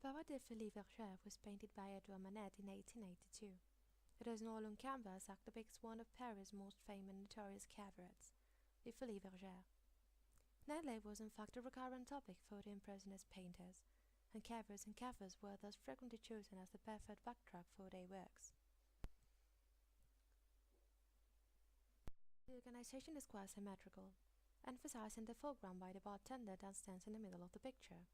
Parade de Folies Bergère was painted by Edouard Manet in 1882. It is an oil-on canvas act depicts one of Paris' most famous and notorious cabarets, the Folies Bergère. Nightlife was in fact a recurrent topic for the Impressionist painters, and cabarets and cafes were thus frequently chosen as the perfect backdrop for their works. The organization is quite symmetrical, emphasized in the foreground by the bartender that stands in the middle of the picture.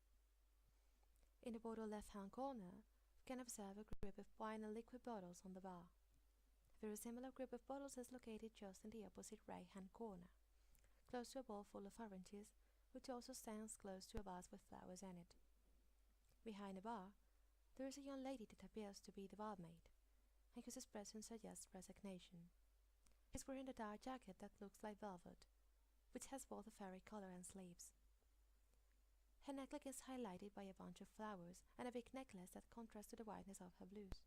In the bottom left-hand corner, we can observe a group of wine and liquid bottles on the bar. A very similar group of bottles is located just in the opposite right-hand corner, close to a bowl full of oranges, which also stands close to a vase with flowers in it. Behind the bar, there is a young lady that appears to be the barmaid, and whose expression suggests resignation. She is wearing a dark jacket that looks like velvet, which has both a fairy color and sleeves. Her neckline is highlighted by a bunch of flowers and a big necklace that contrasts to the whiteness of her blouse.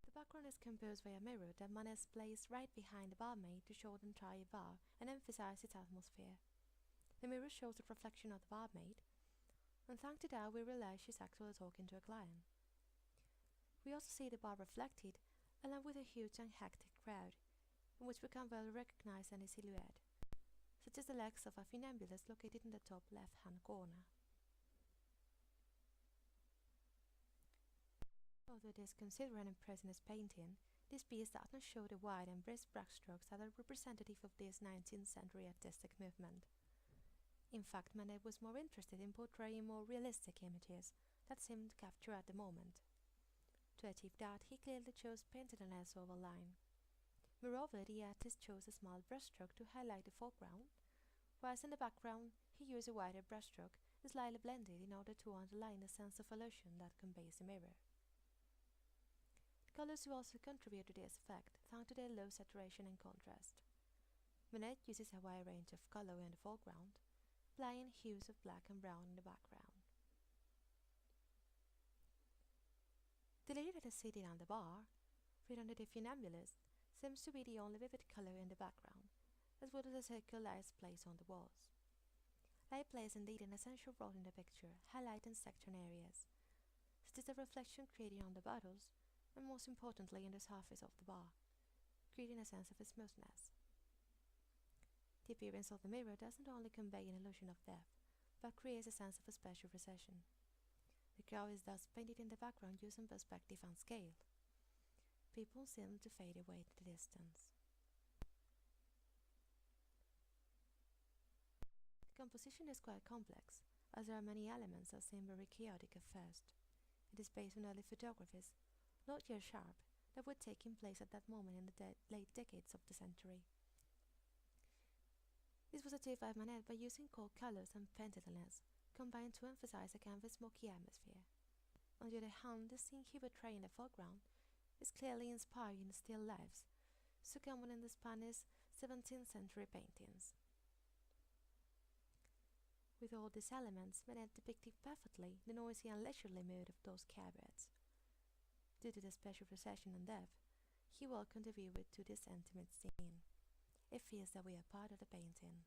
The background is composed by a mirror that Manet placed right behind the barmaid to show the entire bar and emphasize its atmosphere. The mirror shows the reflection of the barmaid, and thanks to that we realize she's actually talking to a client. We also see the bar reflected, along with a huge and hectic crowd, in which we can well recognize any silhouette, such as the legs of a funambulist located in the top left-hand corner. Although it is considered an Impressionist painting, this piece does not show the wide and brisk brushstrokes that are representative of this 19th century artistic movement. In fact, Manet was more interested in portraying more realistic images that seemed to capture at the moment. To achieve that, he clearly chose painterliness over line. Moreover, the artist chose a small brushstroke to highlight the foreground, whereas in the background he used a wider brushstroke, slightly blended in order to underline the sense of illusion that conveys the mirror. The colors will also contribute to this effect, thanks to their low saturation and contrast. Manet uses a wide range of color in the foreground, applying hues of black and brown in the background. The lady that is sitting on the bar, right under the funambulist, seems to be the only vivid color in the background, as well as the circular lights placed on the walls. Light plays indeed an essential role in the picture, highlighting certain areas, such as the reflection created on the bottles, and most importantly in the surface of the bar, creating a sense of smoothness. The appearance of the mirror doesn't only convey an illusion of depth, but creates a sense of a special recession. The crowd is thus painted in the background using perspective and scale. People seem to fade away to the distance. The composition is quite complex, as there are many elements that seem very chaotic at first. It is based on early photographies, not yet sharp, that were taking place at that moment in the late decades of the century. This was achieved by Manet by using cold colors and painterliness, combined to emphasize a canvas smoky atmosphere. On the other hand, the scene he portrays in the foreground is clearly inspiring still lifes, so common in the Spanish 17th century paintings. With all these elements, Manet depicted perfectly the noisy and leisurely mood of those cabarets. Due to the special recession and depth, he welcomed the viewer to this intimate scene. It feels that we are part of the painting.